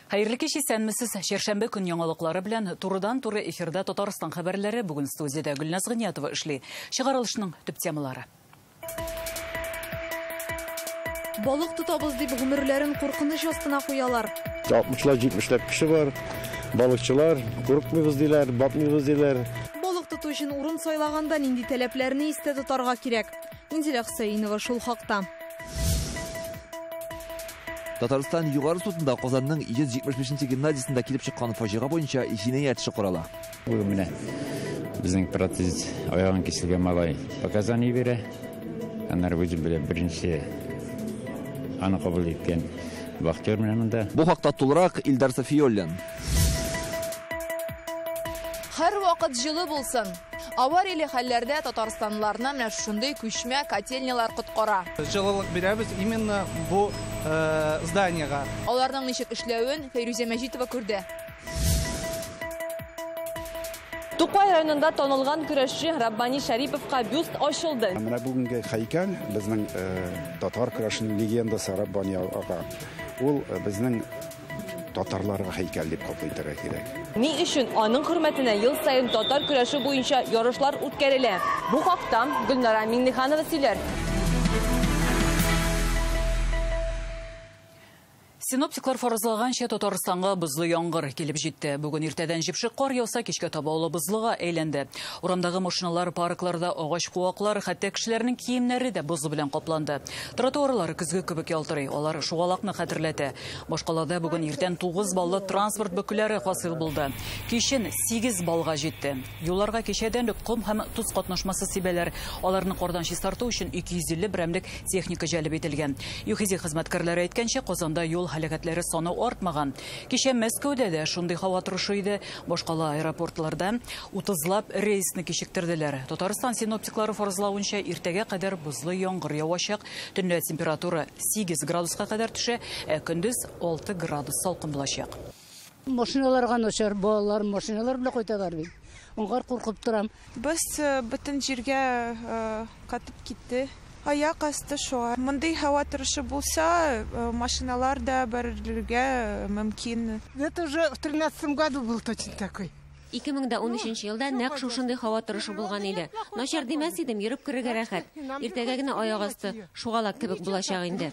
Хайырлы кеш исәнмесез, шәршәмбе көн яңалыклары белән турыдан-туры эфирда Татарстан хәбәрләре бүгін студияда Гөлназ Гыниятова эшли. Чыгарылышның төп темалары. Балык тотабыз дип гомерләрен куркыныч астына куялар. 60-70 кеше бар. Балыкчылар курыкмыйбыз диләр, батмыйбыз диләр. Балык тоту өчен урын сайлаганда нинди таләпләрне истә тотарга кирәк? Инзилә Хөсәйнова шул хакта. Татарстан югары судында Казанның 175-нче гимназиясендә килеп чыккан фаҗига буенча җинаять эше карала. Бу менә безнең протез аягын киселгән малай показания бирә. Аннары үзем белән беренче аны кабул иткән вахтер менә монда. Бу хакта тулырак Илдар Сафиуллин. Һәр вакыт җылы булсын. Авария хәлләрдә Татарстанларны менә шундый күчмә котельнялар коткара. Җылылык бирәбез именно бу зданиягә. Аларның ничек эшләвен Фәйрүзә Мәҗитова күрде. Тукай районында танылган көрәшче Раббани Шариповка бюст ачылды. Менә бүгенге һәйкәл безнең татар көрәшенең легендасы Раббани ага. Ул безнең татарларга һәйкәл дип кабул итәргә кирәк. Ни өчен аның хөрмәтенә ел сайын татар көрәше буенча ярышлар үткәрелә? Бу хакта Гөлнара Миңнеханова сөйләр. Синоптиклар фаразлаганча Татарстанга бозлы яңгыр килеп җитте. Бүген иртәдән җипшек кар яуса, кичкә таба улы бозлыга әйләнде. Урамдагы машиналар, паркларда агач куаклар, хәтта кешеләрнең киемнәре дә боз белән капланды. Тротуарлар көзге кебек ялтырый, алар шугалакны хәтерләтә. Башкалада бүген иртән 9 баллы транспорт бөкүләре хасил булды. Кичен 8 балга җитте. Юлларга кичәдән ком һәм туз катнашмасы сибәләр. Аларны кардан чистарту өчен 250 берәмлек техника җәлеп ителгән. ЮХИЗИ хезмәткәрләре әйткәнчә, Казанда юл һәлакәтләре саны артмаган. Кичә Мәскәүдә дә шундый һава торышы иде. Башкала аэропортларда 30лап рейсны кичектерделәр. Татарстан синоптиклары фаразлавынча, иртәгә кадәр бозлы яңгыр явачак. Төнлә температура 8 градуска кадәр төшә, көндез 6 градус салкын булачак. Машиналарга начар, балалар машиналар белән кайталар бит. Оңгар куркып торам. Без бөтен җиргә катып китте. Аяк асты шуга. Мондый һава торышы булса, машиналар да бәрелергә мөмкин. Это уже в 13 году был точно такой. 2013 елда нәкъ шушындый һава торышы булган иде. Начар димәс идем, йөреп керергә рәхәт. Иртәгә генә аяк асты шугалак кебек булачак инде.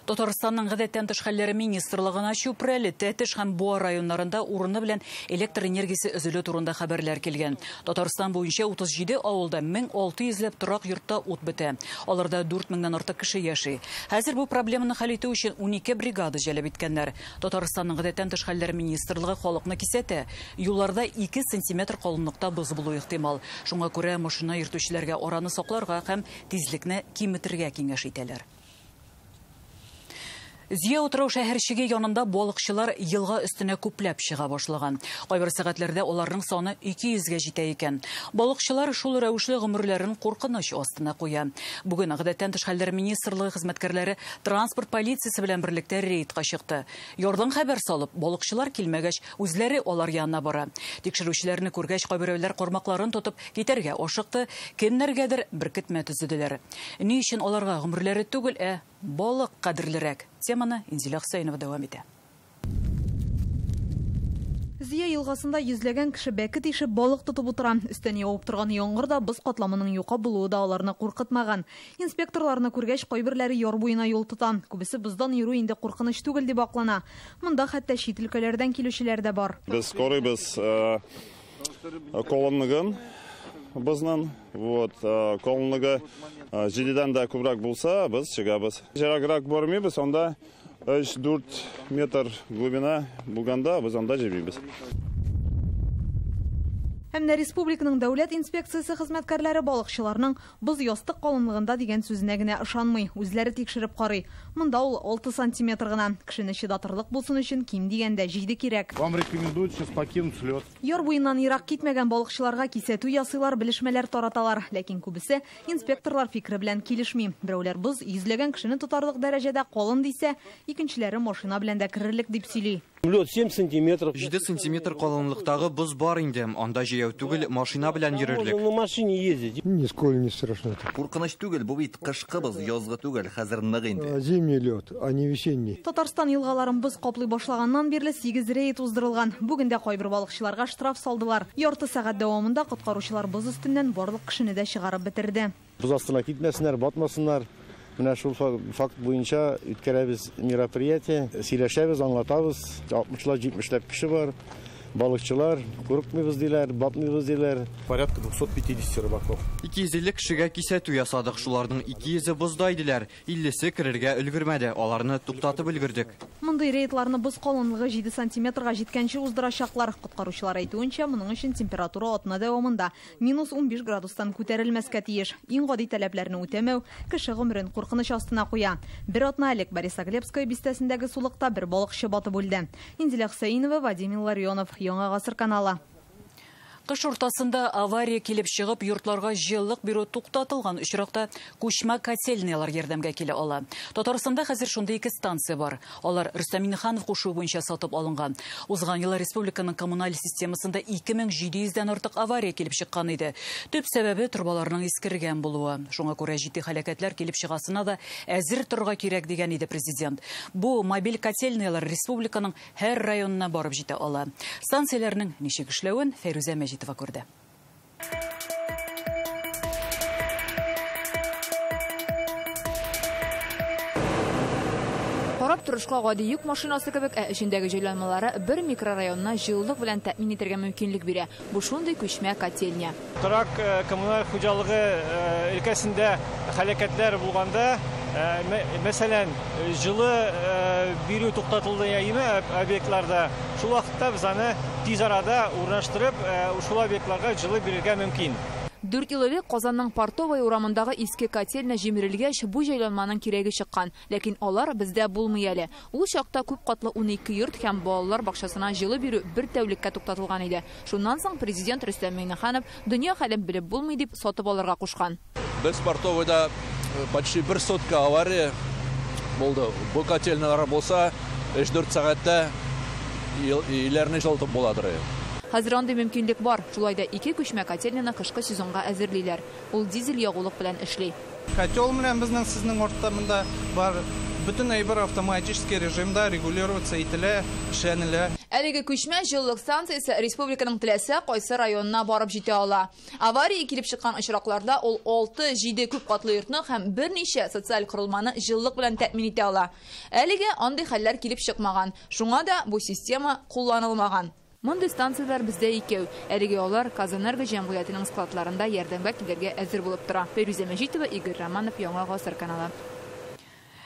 Татарстанның гадәттән тыш хәлләре министрлыгына Чүпрәле, Тәтеш һәм Буа районнарында урыны белән электр энергиясе өзелү турында хәбәрләр килгән. Татарстан буенча 37 авылда 1600ләп торак йортта ут бетә. Аларда 4000-нән артык кеше яши. Хәзер бу проблеманы хәл итү өчен 12 бригада җәлеп иткәннәр. Татарстанның гадәттән тыш хәлләре министрлыгы халыкны кисәтә. Юлларда 2 см калынлыкта боз булу ихтимал. Шуңа күрә машина йөртүчеләргә араны сакларга һәм тизлекне киметергә киңәш итәләр. Зия утрау шәһәрчеге янында балыкчылар елга өстенә күпләп чыга башлаган. Кайбер сәгатьләрдә аларның саны 200-гә җитә икән. Балыкчылар шул рәвешле гомерләрен куркыныч астына куя. Бүген гадәттән тыш хәлләр министрлыгы хезмәткәрләре транспорт полициясе белән берлектә рейдка чыкты. Ярдан хәбәр салып, балыкчылар килмәгәч, үзләре алар янына бара. Тикшерүчеләрне күргәч, кайберәүләр кармакларын тотып китәргә ашыкты, кемнәргәдер беркетмә төзеделәр. Ни өчен аларга гомерләре түгел, балык кадерлерәк. Теманы Инзилә Хөсәйнова дәвам итә. Зия елгасында йөзләгән кеше бәкет ишеп балык тотып утыра. Өстән явып торган яңгырда боз катламының юка булуы да аларны куркытмаган. Инспекторларны күргәч, кайберләре яр буена юл тота. Күбесе боздан йөрү инде куркыныч түгел дип аклана. Монда хәтта чит өлкәләрдән килүчеләр дә бар. Без карыйбыз колонныгын бызнан, колонныгы җидедән дә күбрәк булса, без чыгабыз. Җираграк бармыйбыз, анда 3-4 метр глубина булганда без анда җибибез. Әмма республиканың дәүләт инспекциясе хезмәткәрләре балыкчыларның боз ястык калынлыгында дигән сүзенә генә ышанмый, үзләре тикшереп карый. Монда ул 6 см гына. Кешене чыдатырлык булсын өчен ким дигәндә 7 кирәк. Вам рекомендуют сейчас покинуть лед. Яр буеннан ерак китмәгән балыкчыларга кисәтү ясыйлар, белешмәләр тараталар, ләкин күбесе инспекторлар фикере белән килешми. Берәүләр боз йөзләгән кешене тотарлык дәрәҗәдә калын дисә, икенчеләре машина белән дә керерлек дип сөйли. Лед 7 сантиметров. 7 сантиметр калынлыктагы боз бар инде. Анда җәяү түгел, машина белән йөрерлек. На машине ездить. Нисколько не страшно. Куркыныч түгел, бу бит кышкы боз, язгы түгел, хәзер нык инде. Зимний лед, а не весенний. Татарстан елгаларын боз каплый башлаганнан бирле 8 рейд уздырылган. Бүгендә кайбер балыкчыларга штраф салдылар. Ярты сәгать дәвамында коткаручылар боз өстеннән барлык кешене дә чыгарып бетерде. Боз астына китмәсеннәр, батмасыннар. Менә шул факт буенча үткәрәбез мероприятие, сөйләшәбез, аңлатабыз. 60-лар, 70-ләп кеше бар. Балыкчылар, курыкмыйбыз диләр, батмыйбыз диләр. Порядка 250 рыбаков. 250 кешегә кисәтү ясадык. Шуларның 200-е бозда иделәр. 50-се керергә өлгермәде. Аларны туктатып өлгердек. Мондый рейдларны боз калынлыгы 7 сантиметрга җиткәнче уздырачаклар. Коткаручылар әйтүенчә, моның өчен температура атна дәвамында -15 градустан күтәрелмәскә тиеш. Иң гади таләпләрне үтәмәү кеше гомерен куркыныч астына куя. Бер атна элек Борисоглебская бистәсендәге сулыкта бер балыкчы батып үлде. Инзилә Хусаинова, Вадим Илларионов, Яңа Гасыр каналы. Кыш уртасында авария килеп чыгып, йортларга җылылык бирү туктатылган очракта күчмә котельниялар ярдәмгә килә ала. Татарстанда хәзер шундый 2 станция бар. Алар Рөстәм Миннеханов кушуы буенча сатып алынган. Узган еллар республиканың коммуналь системасында 2700-дән артык авария килеп чыккан иде. Төп сәбәбе трубаларның искергән булуы. Шуңа күрә җитди һәлакәтләр килеп чыгасына да әзер торырга кирәк дигән иде президент. Бу мобиль котельниялар республиканың һәр районына барып җитә ала. Станцияләрнең ничек эшләвен Фәрүзә Мәҗитова күрде. Карап торышка гади йөк машинасы кебек, эчендәге җайланмалары бер микрорайонна җылылык белән тәэмин итәргә мөмкинлек бирә. Бу шундый күчмә котельня. Торак коммуналь хуҗалыгы өлкәсендә һәлакәтләр булганда, мәсәлән, җылы бирү туктатылды яимы объектларда, шул вакытта без аны тиз арада урнаштырып, ушул объектларга җылы бирергә мөмкин. 4 ел элек Казанның Портовая урамындагы иске котельня җимерелгәч, бу җайланманың кирәге чыккан, ләкин алар бездә булмый әле. Ул чакта күп катлы 12 йорт һәм балалар бакчасына җылы бирү бер тәүлеккә туктатылган иде. Шуннан соң президент Рөстәм Миннеханов дөнья хәлен белеп булмый дип сатып алырга кушкан. Без Портоваяда почти 1 сутка авария булды. Бу котельнялар булса 3-4 сәгатьтә иләрне җылытып буладыр. Хәзер андый мөмкинлек бар. Шулай да 2 күчмә котельняны кышкы сезонга әзерлиләр. Ул дизель ягулык белән эшли. Котел белән безнең сезнең ортамында бар. Бөтен әйбер автоматический режимда регулироваться ителә, эшләнелә. Әлеге күчмә җылылык станциясе республиканың теләсә кайсы районына барып җитә ала. Авария килеп чыккан очракларда ул 6-7 күп катлы йортны һәм берничә социаль корылманы җылылык белән тәэмин итә ала. Әлегә андый хәлләр килеп чыкмаган. Шуңа да бу система кулланылмаган. Мондый станциялар бездә 2. Әлегә алар Казанэнерго җәмгыятенең складларында ярдәмгә килергә әзер булып тора. Фәрүзә Мәҗитова, Игорь Романов, Яңа Гасыр каналы.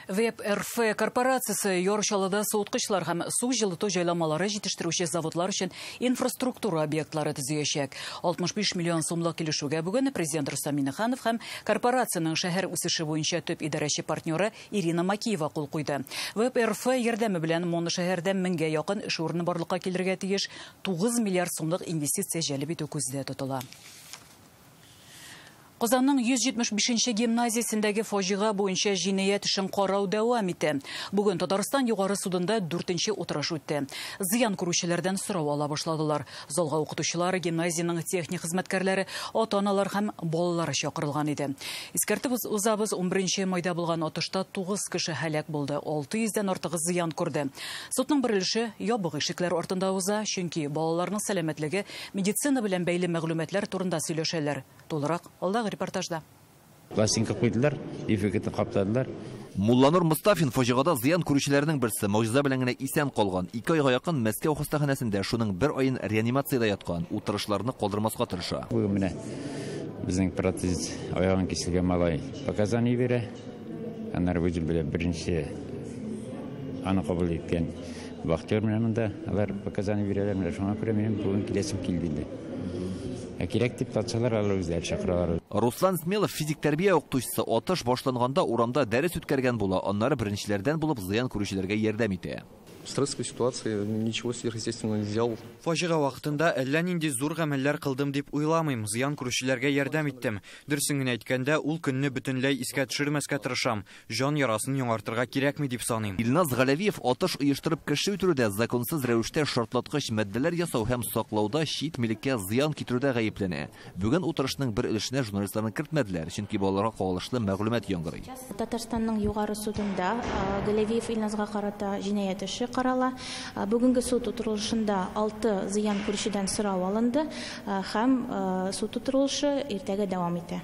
ВЭП-РФ корпорациясе Йорчалыда суыткычлар һәм су җылыту җайламалары җитештерүче заводлар өчен инфраструктура объектлары төзеячәк. 65 миллион сумлык килешүгә бүген президент Рөстәм Миннеханов һәм корпорациянең шәһәр үсеше буенча төп идарәче партнеры Ирина Макиева кул куйды. ВЭП-РФ ярдәме белән Моны шәһәрдә 1000гә якын эш урыны барлыкка килергә тиеш 9 миллиард сумлык инвестиция җәлеп итү күздә тотыла. Казанның 175-нче гимназиясендәге фаҗига буенча җинаять эшен карау дәвам итә. Бүген Татарстан югары судында 4нче утырыш үтте. Зыян күрүчеләрдән сорау ала башладылар. Залга укытучылар, гимназияның техник хезмәткәрләре, ата-аналар һәм балалар чакырылган иде. Искәртеп узабыз 11 майда булган атышта 9 кеше һәлак булды, 600дән артык зыян күрде. Судның бер өлеше ябык ишекләр артында уза, чөнки балаларның сәламәтлеге, медицина белән бәйле мәгълүматлар турында сөйләшәләр. Тулырак алдагы репортажда. Пластинка куйдылар, дефектны каптадылар. Мулланур Мустафин фаҗигада зыян күрүчеләрнең берсе могҗиза белән генә исән калган. 2 айга якын Мәскәү хастаханәсендә шуның 1 айын реанимациядә яткан. Утырышларны калдырмаска тырыша. Бүген менә безнең протез аягын киселгән малай показания бирә. Аннары үзе белән беренче аны кабул иткән вахтер менән монда алар показания бирәләр. Менә шуңа күрә минем бүген киләсем килде. Кирәк дип татсалар, алар үзләре чакыралар. Руслан Смелов физик тәрбия укытучысы атыш башланганда урамда дәрес үткәргән була. Аннары беренчеләрдән булып зыян күрүчеләргә ярдәм итә. стрессовой ситуации ничего сверхъестественного не сделал. Фажига вакытында әллә нинди зур гамәлләр кылдым дип уйламыйм. Зыян күрүчеләргә ярдәм иттем. Дөресен генә әйткәндә, ул көнне бөтенләй искә төшермәскә тырышам. Жан ярасын яңартырга кирәкми дип саныйм. Илназ Галәвиев атыш оештырып кеше үтерүдә, законсыз рәвештә шартлаткыч матдәләр ясау һәм саклауда чит милеккә зыян китерүдә гаепләнә. Бүген утырышның бер өлешенә журналистларны кертмәделәр, чөнки балаларга кагылышлы мәгълүмат яңгырый. Татарстанның югары судында Галәвиев Илназга карата җинаять эше карала. Бүгенге суд утырылышында 6 зыян күрүчедән сорау алынды һәм суд утырылышы иртәгә дәвам итә.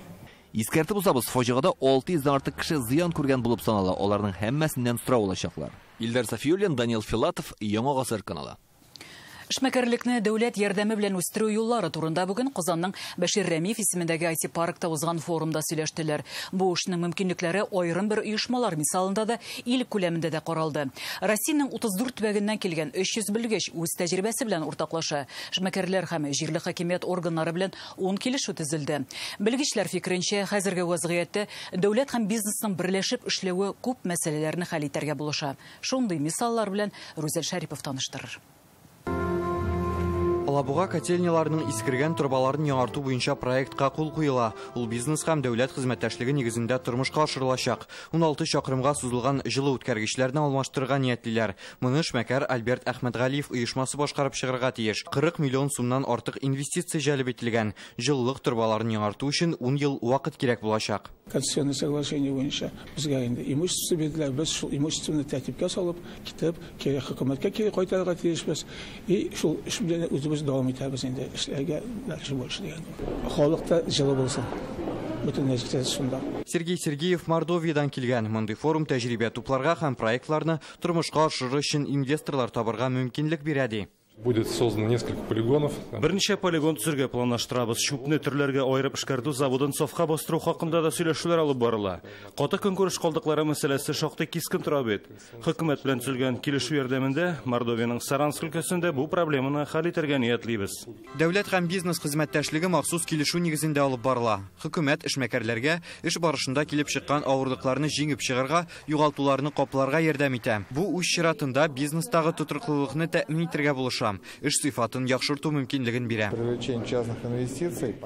Искәртеп узабыз, фаҗигада 600-дан артык кеше зыян күргән булып санала. Аларның һәммәсеннән сорау алачаклар. Илдар Сафиуллин, Даниил Филатов, Яңа Гасыр каналы. Эшмәкәрлекне дәүләт ярдәме белән үстерү юллары турында бүген Казанның Бәшир Рәмиев исемендәге IT паркта узган форумда сөйләштеләр. Бу эшнең мөмкинлекләре аерым бер оешмалар мисалында да ил күләмендә дә каралды. Россиянең 34 төбәгеннән килгән 300 белгеч үз тәҗрибәсе белән уртаклаша. Эшмәкәрләр һәм җирле хакимият органнары белән 10 килешү төзелде. Белгечләр фикеренчә, хәзерге вазгыятьтә дәүләт һәм бизнесның берләшеп эшләве күп мәсьәләләрне хәл итәргә булыша. Шундый мисаллар белән Рүзәл Шәрипов таныштырыр. Алабуга котельняларының искергән турбаларын яңарту буенча проектка кул куела. Ул бизнес һәм дәүләт хезмәттәшлеге нигезендә тормышка ашырылачак. 16 чакрымга сузылган җылы үткәргечләрне алмаштырырга ниятлиләр. Моны эшмәкәр Альберт Әхмәтгалиев оешмасы башкарып чыгарга тиеш. 40 миллион сумнан артык инвестиция җәлеп ителгән. Җылылык турбаларын яңарту өчен 10 ел вакыт кирәк булачак. Конституционное соглашение буенча безгә инде имущество бирделәр, без шул имущественны тәртипкә салып, китеп, хөкүмәткә кире кайтарырга тиешбез. И шул эш белән үзебез дәвам итәбез инде эшләргә дальше больше дигән. Халыкта җылы булсын. Бөтен нәтиҗәсе шунда. Сергей Сергеев Мордовиядан килгән. Мондый форум тәҗрибә тупларга һәм проектларны тормышка ашыру өчен инвесторлар табырга мөмкинлек бирә ди. Будет создано несколько полигонов. Берничә полигон төзергә планлаштырабыз. Шупны төрләргә аерып эшкәртү заводын сафка бастыру хакында да сөйләшүләр алып барыла. Каты көнкүреш калдыклары мәсьәләсе шактый кискен тора бит. Хөкүмәт белән төзелгән килешү ярдәмендә Мордовияның Саранск өлкәсендә бу проблеманы хәл итәргә ниятлибез. Дәүләт һәм бизнес хезмәттәшлеге махсус килешү нигезендә алып барыла. Хөкүмәт эшмәкәрләргә эш барышында килеп чыккан авырлыкларны җиңеп чыгарга, югалтуларны капларга ярдәм итә. Бу үз чиратында бизнестагы тотрыклылыкны тәэмин итәргә булыша. Эш сыйфатын яхшырту мөмкинлеген бирә.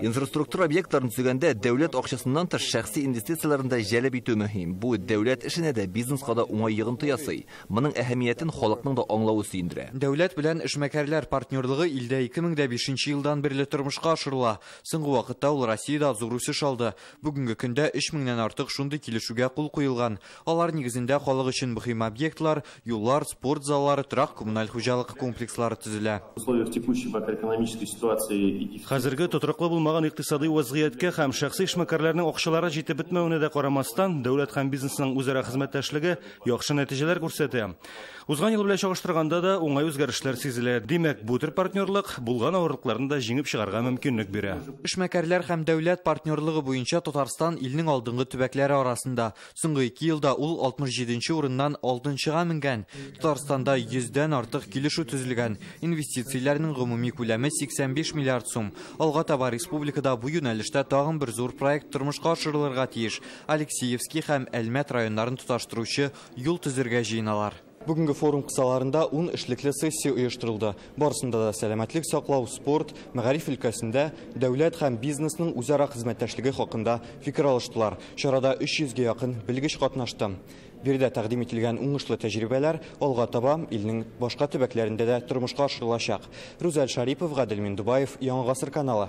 Инфраструктура объектларын төзегәндә дәүләт акчасыннан тыш шәхси инвестицияләрен дә җәлеп итү мөһим. Бу дәүләт эшенә дә, бизнеска да уңай йогынты ясый. Моның әһәмиятен халыкның да аңлавы сөендерә. Дәүләт белән эшмәкәрләр партнерлыгы илдә 2005 елдан бирле тормышка ашырыла. Соңгы вакытта ул Россиядә зур үсеш алды. Бүгенге көндә 3000нән артык шундый килешүгә кул куелган. Алар нигезендә халык өчен мөһим объектлар, юллар, спорт заллары, торак коммуналь хуҗалык комплекслары төзелә. В условиях текущей макроэкономической ситуации Хәзерге тотрыклы булмаган икътисади вазгыятькә һәм шәхси эшмәкәрләрнең акчалары җитеп бетмәвенә дә карамастан, дәүләт һәм бизнесның үзара хезмәттәшлеге яхшы нәтиҗәләр күрсәтә. Узган ел белән чагыштырганда да уңай үзгәрешләр сизелә. Димәк, бу төр партнерлык булган авырлыкларны да җиңеп чыгарга мөмкинлек бирә. Эшмәкәрләр һәм дәүләт партнерлыгы буенча Татарстан илнең алдынгы төбәкләре арасында. Соңгы 2 елда ул 67нче урыннан 6нчыга менгән. Татарстанда 100дән артык килешү төзелгән. Инвестицияләрнең гомуми күләме 85 миллиард сум. Алга таба республикада бу юнәлештә тагын бер зур проект тормышка ашырылырга тиеш. Алексеевский һәм Әлмәт районнарын тоташтыручы юл төзергә җыеналар. Бүгенге форум кысаларында 10 эшлекле сессия оештырылды. Барысында да сәламәтлек саклау, спорт, мәгариф өлкәсендә дәүләт һәм бизнесның үзара хезмәттәшлеге хакында фикер алыштылар. Чарада 300гә якын белгеч катнашты. Биредә тәкъдим ителгән уңышлы тәҗрибәләр алга таба илнең башка төбәкләрендә дә тормышка ашырылачак. Рүзәл Шарипов, Гадел Миндубаев, Яңа Гасыр каналы.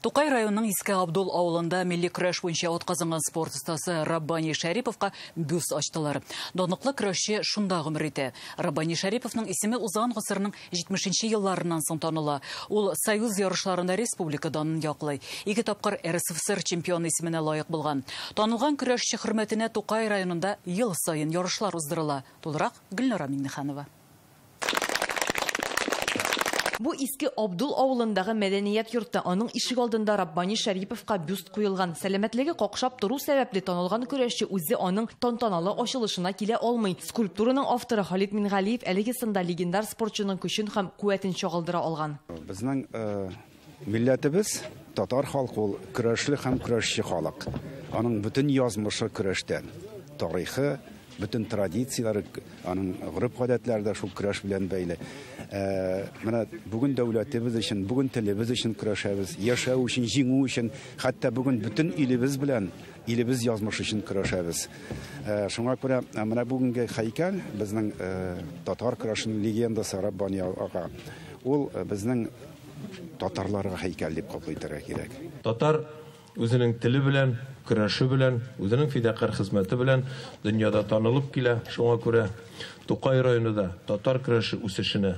Тукай районының Иске Абдул авылында милли көрәш буенча атказанган спорт остасы Раббани Шәриповка бюст ачтылар. Данлыклы көрәшче шунда гомер итә. Раббани Шәриповның исеме узган гасырның 70нче елларыннан соң таныла. Ул союз ярышларында республика данын яклый. 2 тапкыр РСФСР чемпионы исеменә лаек булган. Танылган көрәшче хөрмәтенә Тукай районында ел сайын ярышлар уздырыла. Тулырак Гөлнара Миңнеханова. Бу Иске Абдул авылындагы мәдәният йортта аның ишек алдында Раббани Шәриповка бюст куелган. Сәламәтлеге какшап тору сәбәпле танылган көрәшче үзе аның тантаналы ачылышына килә алмый. Скульптураның авторы Халид Мингалиев әлеге сында легендар спортчының көчен һәм куәтен чагылдыра алган. Безнең милләтебез татар халкы ул көрәшле һәм көрәшче халык. Аның бөтен язмышы көрәштән. тарихы, bütün традициялары, аның ғұрып ғадәтләре дә шул көрәш белән бәйле. Менә бүген дәүләтебез өчен, бүген телебез өчен көрәшәбез, яшәү өчен, җиңү өчен, хәтта бүген bütün илебез белән, илебез язмышы өчен көрәшәбез. Шуңа күрә менә бүгенге һәйкәл безнең татар көрәшенең легендасы Раббани ага. Ул безнең татарларга һәйкәл дип кабул итәргә кирәк. Татар үзенең теле белән, көрәше белән, үзенең фидакарь хезмәте белән дөньяда танылып килә. Шуңа күрә Тукай районында татар көрәше үсешенә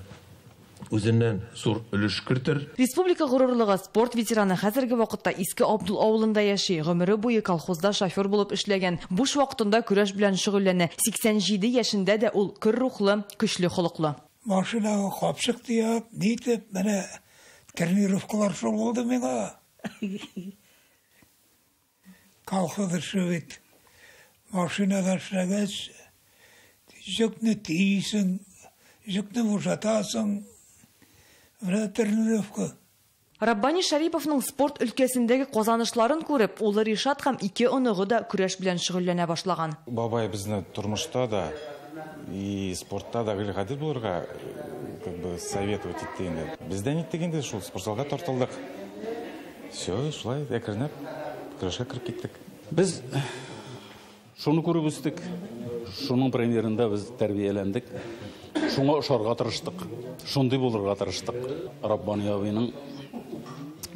үзеннән зур өлеш кертер. Республика горурлыгы спорт ветераны хәзерге вакытта Иске Абдул авылында яши. Гомере буе колхозда шофер булып эшләгән. Буш вакытында көрәш белән шөгыльләнә. 87 яшендә дә ул көр рухлы, көчле холыклы. Машинага капчык тиеп, нитеп, менә тренировкалар шул булды миңа. Колхозда шевет. Машинада эшләгәч, җөкне тиесең, җөкне бушатасың. Менә тренировка. Раббани Шариповның спорт өлкәсендәге казанышларын күреп, улы Ришат һәм ике оныгы да көрәш белән шөгыльләнә башлаган. Бабай безне тормышта да и спортта да гадел булырга советовать итте инде. Бездән иттек инде шул спортзалга тартылдык. Все, шулай әкренләп көрәшкә кирип киттек. Без шуны күреп үстек. Шуның примерында без тәрбияләндек. Шуңа ошарга тырыштык. Шундый булырга тырыштык. Раббани абыйның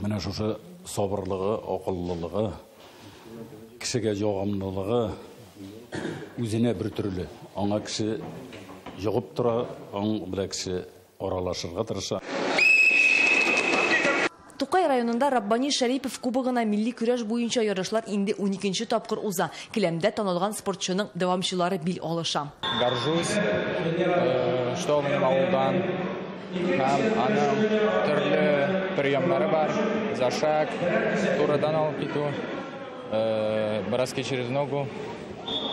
менә шушы сабырлыгы, акыллылыгы, кешегә ягымлылыгы үзенә бер төрле. Аңа кеше ягып тора, аң белән кеше аралашырга тырыша. Тукай районында Раббани Шарипов кубогына милли көрәш буенча ярышлар инде 12-нче тапкыр уза. Киләмдә танылган спортчының дәвамчылары бил алыша. Горжусь, что менем авылдан һәм аның төрле приемнары бар. За шаг, турыдан алып китү, броски через ногу.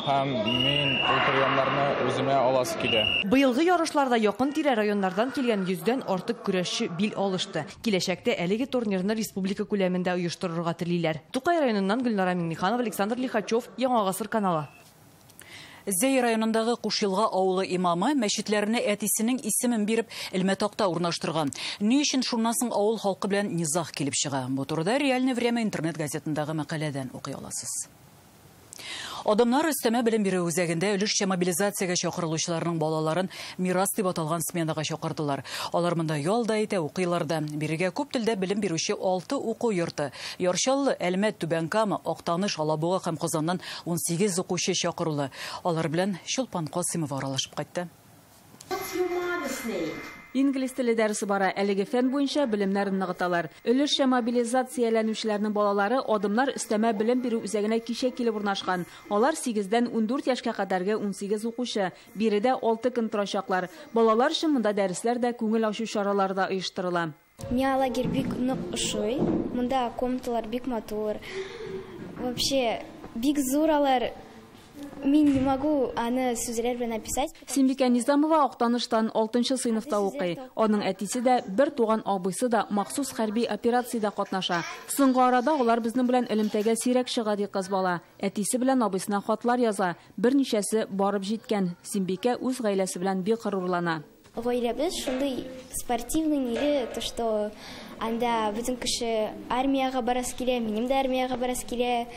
Һәм мин ул приемнарны үземә аласы килә. Быелгы ярышларда якын тирә районнардан килгән 100дән артык көрәшче бил алышты. Киләчәктә әлеге турнирны республика күләмендә оештырырга телиләр. Тукай районыннан Гөлнара Миңнеханова, Александр Лихачев, Яңа Гасыр каналы. Зәй районындагы Кушилга авылы имамы мәчетләренә әтисенең исемен биреп Элмәтакта урнаштырган. Ни өчен шуннан соң авыл халкы белән низах килеп чыга? Бу турыда Реальное время интернет газетындагы мәкаләдән укый аласыз. Адамнар өстәмә белем бирү үзәгендә өлешчә мобилизациягә чакырылучыларның балаларын мирас дип аталган сменага чакырдылар. Алар монда ял да итә, укыйлар да. Бирегә күп телдә белем бирүче 6 уку йорты. Яршаллы, Әлмәт, Түбәнкама, Актаныш, Алабуга һәм Казаннан 18 укучы чакырылды. Алар белән Чулпан Касымова аралашып кайтты. Инглиз теле дәресе бара, әлеге фән буенча белемнәрен ныгыталар. Өлешчә мобилизацияләнүчеләрнең балалары адымнар өстәмә белем бирү үзәгенә кичә килеп урнашкан. Алар 8дән 14 яшькә кадәрге 18 укучы. Биредә 6 көн торачаклар. Балалар өчен монда дәресләр дә, күңел ачу чаралары да оештырыла. Миңа лагерь бик нык ошый. Монда комнаталар бик матур. Вообще бик зуралар. Мин не могу аны сүзләр белән описать. Симбикә Низамова Актаныштан 6-нчы сыйныфта укый. Аның әтисе дә, бер туган абыйсы да махсус хәрби операциядә катнаша. Соңгы арада алар безнең белән элемтәгә сирәк чыга ди кыз бала. Әтисе белән абысына хатлар яза. Берничәсе барып җиткән. Симбикә үз гаиләсе белән бик горурлана. Гаиләбез шундый спортивный ниле, то что анда бүтән кеше армиягә барас килә, минем дә армиягә барас килә.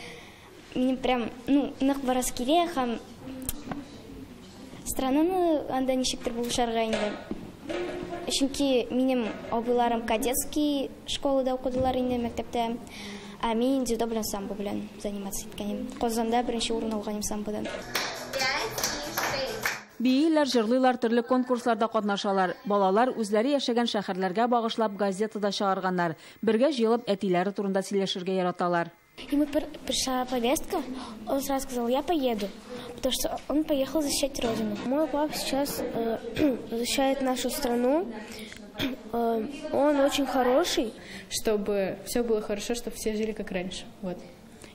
Минем прям, нык барас килә һәм странаны анда ничектер булышарга инде. Чөнки минем абыйларым кадетский школада укыдылар инде мәктәптә. А мин дзюдо белән самбо белән заниматься иткәнем. Казанда беренче урын алганым самбодан. Бийләр, җырлыйлар, төрле конкурсларда катнашалар. Балалар үзләре яшәгән шәһәрләргә багышлап газетада чыгарганнар. Бергә җыелып әтиләре турында сөйләшергә яраталар. Ему пришла повестка, он сразу сказал, я поеду, потому что он поехал защищать родину. Мой папа сейчас защищает нашу страну, он очень хороший. Чтобы все было хорошо, чтобы все жили как раньше. Вот.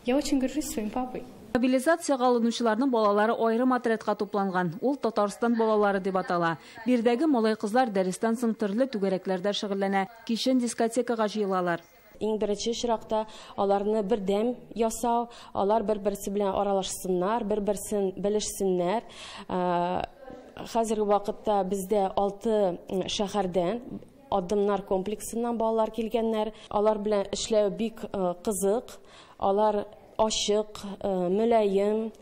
Я очень горжусь своим папой. Мобилизациягә алынучыларның балалары аерым отрядка тупланган. Ул Татарстан балалары дип атала. Бирдәге малай кызлар дәрестән соң төрле түгәрәкләрдә шөгыльләнә, кичен дискотекага җыелалар. иң беренче чиракта аларны бердәм ясау, алар бер-берсе белән аралашсыннар, бер-берсен белешсеннәр. Хәзерге вакытта бездә 6 шәһәрдән адымнар комплексыннан балалар килгәннәр. Алар белән эшләү бик кызык. Алар ачык, мөлаем,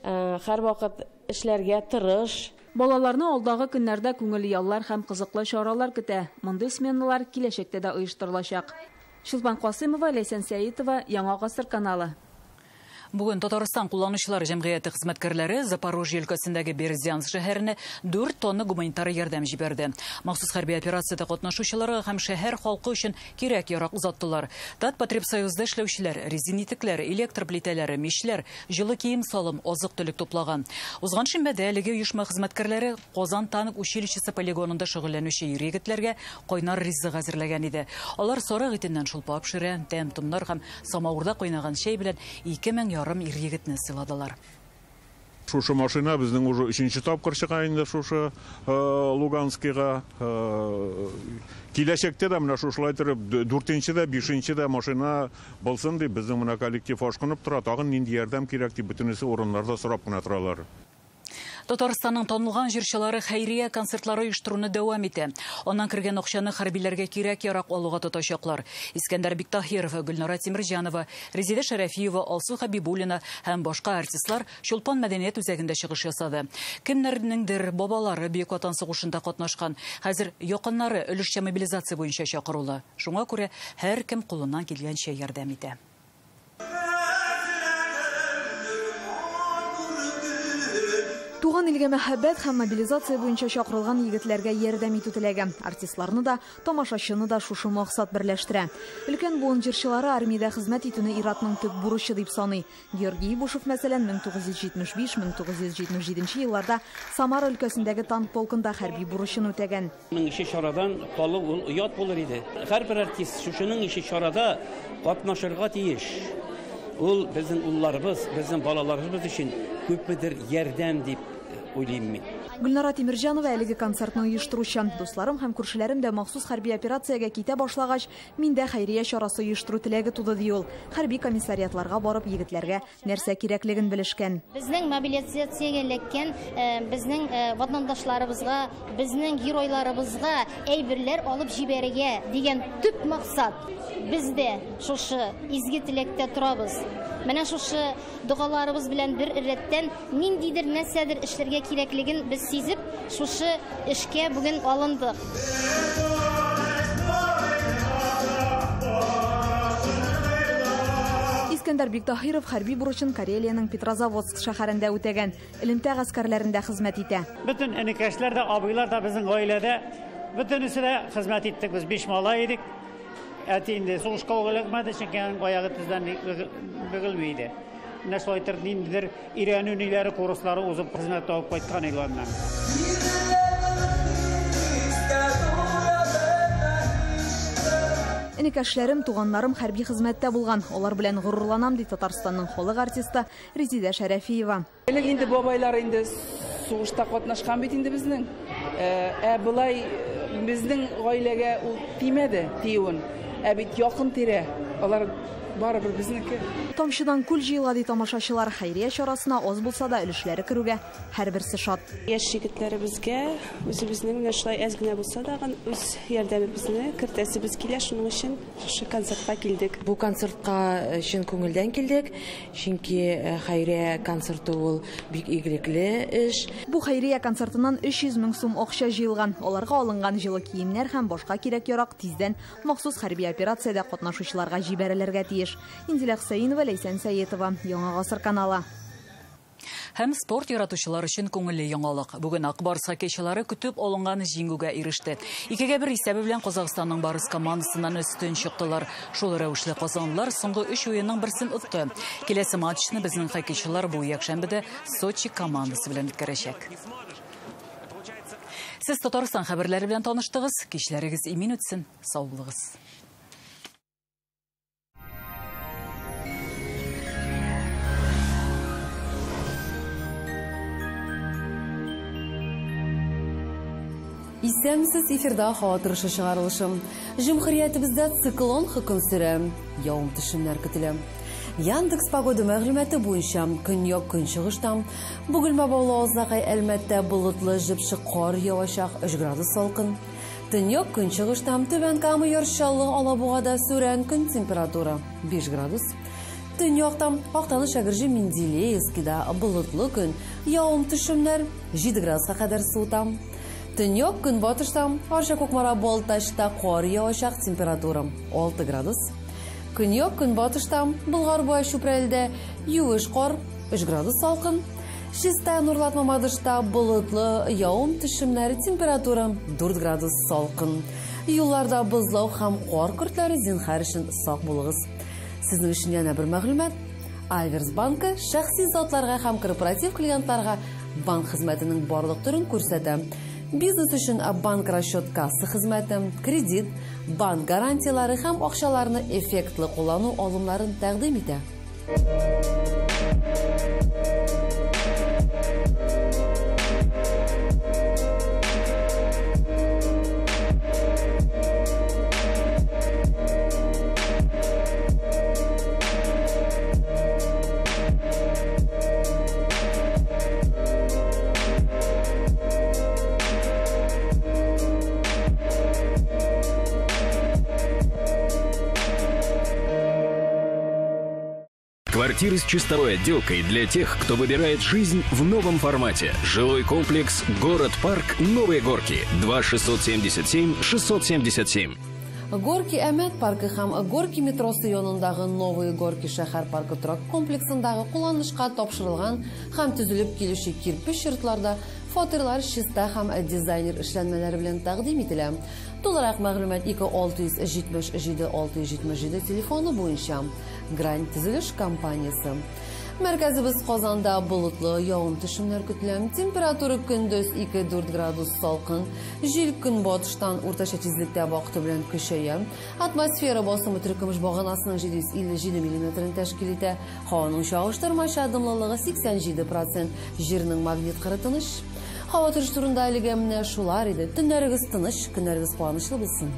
һәрвакыт эшләргә тырыш. Балаларны алдагы көннәрдә күңелле яллар һәм кызыклы чаралар көтә. Мондый сменалар киләчәктә дә оештырылачак. Шулпан Касымова, Ләйсән Сәетова, Яңа гасыр каналы. Бүген Татарстан кулланучылар җәмгыяте хезмәткәрләре Запорожье өлкәсендәге Бердянск шәһәренә 4 тонна гуманитар ярдәм җибәрде. Махсус хәрби операциядә катнашучыларга һәм шәһәр халкы өчен кирәк-ярак узаттылар. Татпотребсоюзда эшләүчеләр резинитикләр, электр плитәләре, мичләр, җылы кием салым, азык-төлек туплаган. Узган шимбәдә әлеге оешма хезмәткәрләре Казан танк училищесы полигонында шөгыльләнүче егетләргә кайнар ризык әзерләгән иде. Алар сарык итеннән шулпа пешерә, тәм-томнар һәм самавырда кайнаган чәй белән 2000 ир-егетне сыйладылар. Шушы машина безнең уже 3нче тапкыр чыга инде шушы Луганскига. Киләчәктә дә менә шушылай торып 4нче дә 5нче дә машина булсын дип безнең менә коллектив ашкынып тора. Тагын нинди ярдәм кирәк дип бөтенесе урыннарда сорап кына торалар. Татарстанның танылган җырчылары хәйрия концертлары оештыруны дәвам итә. Аннан кергән акчаны хәрбиләргә кирәк-ярак алуга тотачаклар. Искәндәр Биктахиров, Гөлнара Тимирҗанова, Резида Шәрәфиева, Алсу Хәбибуллина һәм башка артистлар Чулпан мәдәният үзәгендә чыгыш ясады. Кемнәрнеңдер бабалары Бөек Ватан сугышында катнашкан, хәзер якыннары өлешчә мобилизация буенча чакырылды. Шуңа күрә һәркем кулыннан килгәнчә ярдәм итә. Туган илгә мәхәббәт һәм мобилизация буенча чакырылган егетләргә ярдәм итү теләге артистларны да, тамашачыны да шушы максат берләштерә. Өлкән буын җырчылары армиядә хезмәт итүне ир-атның төп бурычы дип саный. Георгий Бушев мәсәлән 1975-1977 елларда Самара өлкәсендәге танк полкында хәрби бурычын үтәгән. Ише чарадан калу ул уят булыр иде. Һәрбер артист шушының ише чарада катнашырга тиеш. Ул безнең улларыбыз, безнең балаларыбыз өчен күпмедер ярдәм дип уйлыйм мин. Гөлнара Тимирҗанова әлеге концертны оештыручы. Дусларым һәм күршеләрем дә махсус хәрби операциягә китә башлагач, миндә хәйрия чарасы оештыру теләге туды ди ул. Хәрби комиссариатларга барып егетләргә нәрсә кирәклеген белешкән. Безнең мобилизациягә эләккән безнең ватандашларыбызга, безнең геройларыбызга әйберләр алып җибәрергә дигән төп максат. Бездә шушы изге теләктә торабыз. Менә шушы дугаларыбыз белән бер рәттән ниндидер нәрсәдер эшләргә кирәклеген без сизеп, шушы эшкә бүген алындык. Искәндәр Биктахиров хәрби бурычын Карелиянең Петрозаводск шәһәрендә үтәгән. Элемтә гаскәрләрендә хезмәт итә. Bütün энекәшләр дә, абыйлар да безнең гаиләдә бөтенесе дә хезмәт иттек. Без 5 малай идек. Әти инде сугышка угылыкмады, чөнки баягы төздән бөгелмәйде. Менә шулай итеп ниндидер өйрәнү ниләре курслары узып хезмәт алып кайткан иланнан. Энекәшләрем, туганнарым хәрби хезмәттә булган. Алар белән горурланам ди Татарстанның халык артисты Резида Шәрәфиева. Инде бабайлар инде сугышта катнашкан бит инде безнең. Булай безнең гаиләгә ул тимәде, тиюен. Бит якын тирә. Алар барыбер безнеке. Тамчыдан күл җыела ди тамашачылар. Хәйрия чарасына аз булса да өлешләре керүгә һәрберсе шат. Яшь егетләребезгә үзебезнең менә шулай әз генә булса да үз ярдәмебезне кертәсебез килә, шуның өчен шушы концертка килдек. Бу концертка чын күңелдән килдек, чөнки хәйрия концерты ул бик игелекле эш. Бу хәйрия концертыннан 300 мең сум акча җыелган. Аларга алынган җылы киемнәр һәм башка кирәк-ярак тиздән махсус хәрби операциядә катнашучыларга җибәрелергә тиеш. Инзилә Хусаинова, Ләйсән Сәетова, Яңа гасыр каналы. Һәм спорт яратучылар өчен күңелле яңалык. Бүген Акбарс хоккейчылары көтеп алынган җиңүгә иреште. 2-1 исәбе белән Казакъстанның Барыс командасыннан өстен чыктылар. Шул рәвешле казанлылар соңгы 3 уенның берсен утты. Киләсе матчны безнең хоккейчылар бу якшәмбедә Сочи командасы белән үткәрәчәк. Сез Татарстан хәбәрләре белән таныштыгыз. Кичләрегез имин үтсен. Сау булыгыз. Исәнсез эфирда һава торышы чыгарылышым. Җөмһүриятебездә циклон хөкем сөрә. Явым-төшемнәр көтелә. Яндекс погода мәгълүматы буенча көньяк көнчыгыштан Бөгелмә Баулы-Азагай Әлмәттә болытлы җепшик кар явачак 3 градус салкын. Төньяк көнчыгыштан Түбән Кама Яршаллы Алабугада сүрән көн температура 5 градус. Төньяктан Актаныш Әгерҗе Менделеевскида болытлы көн, явым-төшемнәр 7 градуска кадәр суыта. Төньяк көнбатыштан Арча Кукмара Балтачта кар явачак температура 6 градус. Көньяк көнбатыштан Болгар-Буа Чүпрәлдә юеш кар 3 градус салкын. Чиста Нурлат Мамадышта болытлы, явым-төшемнәр температура 4 градус салкын. Юлларда бозлау һәм кар көртләре зинһар өчен сак булыгыз. Сезнең өчен яңа бер мәгълүмат. Альверс банкы шәхси затларга һәм корпоратив клиентларга банк хезмәтенең барлык төрен күрсәтә. Бизнес өчен банк расчет касса хезмәте, кредит, банк гарантиялары һәм акчаларны эффектлы куллану алымнарын тәкъдим итә. Квартиры с чистовой отделкой для тех, кто выбирает жизнь в новом формате. Жилой комплекс «Город-парк. Новые горки». 2-677-677. Горки Әмәт паркы һәм Горки метросы янындагы Новые горки шәһәр паркы торак комплексындагы кулланышка тапшырылган һәм төзелеп килүче кирпеч йортларда фатирлар чиста һәм дизайнер эшләнмәләре белән тәкъдим ителә. Тулырак мәгълүмат 2677-677 телефоны буенча. Грань төзелеш компаниясе. Мәркәзебез Казанда болытлы, явым-төшемнәр көтелә. Температура көндез 2-4 градус салкын. Җил көнбатыштан уртача тизлектә вакыты белән көчәя. Атмосфера басымы төркемеш баганасының 757 мм тәшкил итә. Һаваның чагыштырмача дымлылыгы 87%. Җирнең магнит кыры тыныч. Һава торышы турында әлегә менә шулар иде. Төннәрегез тыныч, көннәрегез куанычлы булсын.